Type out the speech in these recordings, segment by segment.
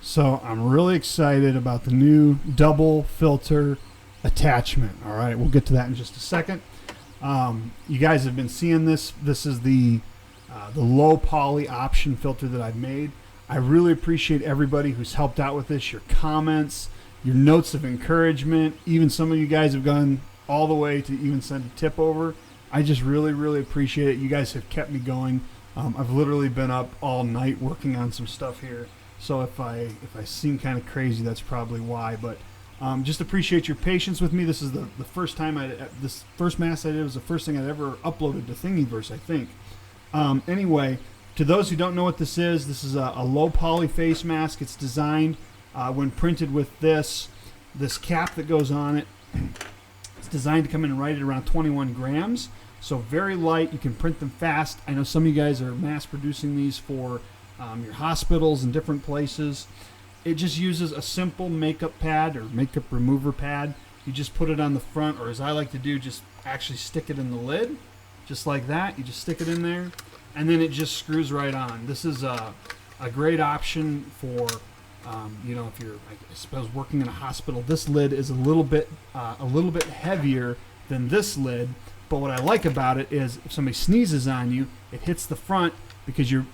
So I'm really excited about the new double filter attachment. All right, we'll get to that in just a second. You guys have been seeing this. This is the low poly option filter that I've made. I really appreciate everybody who's helped out with this, your comments, your notes of encouragement. Even some of you guys have gone all the way to even send a tip over. I just really appreciate it. You guys have kept me going. I've literally been up all night working on some stuff here. So if I seem kind of crazy, that's probably why. But just appreciate your patience with me. This is the first time this first mask I did was the first thing I'd ever uploaded to Thingiverse, I think. Anyway, to those who don't know what this is a low poly face mask. It's designed when printed with this cap that goes on it. It's designed to come in right at around 21 grams. So very light. You can print them fast. I know some of you guys are mass producing these for your hospitals and different places. It just uses a simple makeup pad or makeup remover pad. You just put it on the front, or as I like to do, just actually stick it in the lid, just like that. You just stick it in there, and then it just screws right on. This is a great option for, if you're, I suppose, working in a hospital. This lid is a little bit heavier than this lid, but what I like about it is if somebody sneezes on you, it hits the front, because you're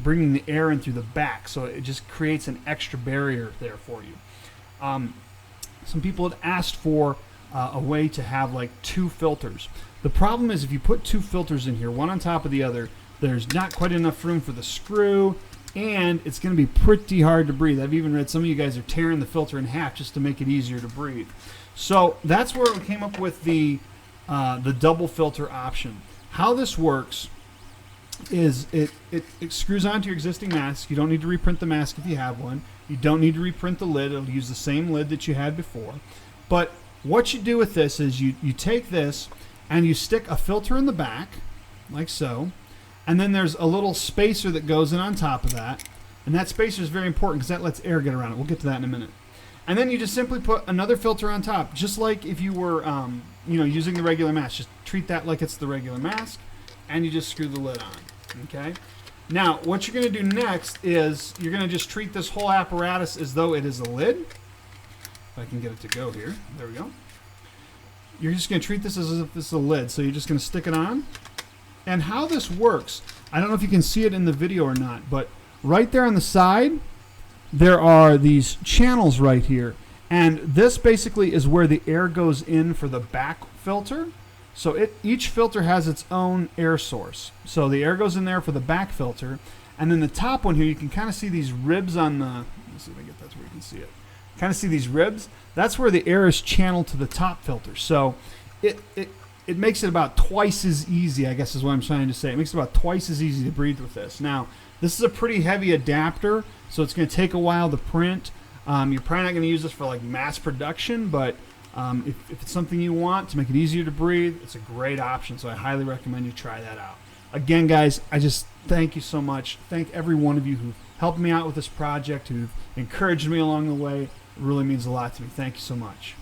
bringing the air in through the back, so it just creates an extra barrier there for you. Some people had asked for a way to have like two filters. The problem is if you put two filters in here, one on top of the other, there's not quite enough room for the screw, and it's going to be pretty hard to breathe. I've even read some of you guys are tearing the filter in half just to make it easier to breathe. So that's where we came up with the double filter option. How this works is it screws onto your existing mask. You don't need to reprint the mask if you have one. You don't need to reprint the lid. It'll use the same lid that you had before. But what you do with this is you take this and you stick a filter in the back, like so, and then there's a little spacer that goes in on top of that, and that spacer is very important because that lets air get around it. We'll get to that in a minute. And then you just simply put another filter on top, just like if you were using the regular mask. Just treat that like it's the regular mask, and you just screw the lid on. Okay. Now, what you're going to do next is you're going to just treat this whole apparatus as though it is a lid. If I can get it to go here. There we go. You're just going to treat this as if this is a lid. So you're just going to stick it on. And how this works, I don't know if you can see it in the video or not, but right there on the side, there are these channels right here. And this basically is where the air goes in for the back filter. So each filter has its own air source. So the air goes in there for the back filter. And then the top one here, you can kind of see these ribs on the, let's see if I get that where you can see it. Kind of see these ribs? That's where the air is channeled to the top filter. So it makes it about twice as easy, I guess is what I'm trying to say. It makes it about twice as easy to breathe with this. Now, this is a pretty heavy adapter, so it's going to take a while to print. You're probably not going to use this for like mass production, but if it's something you want to make it easier to breathe, it's a great option, so I highly recommend you try that out. Again, guys, I just thank you so much. Thank every one of you who helped me out with this project, who've encouraged me along the way. It really means a lot to me. Thank you so much.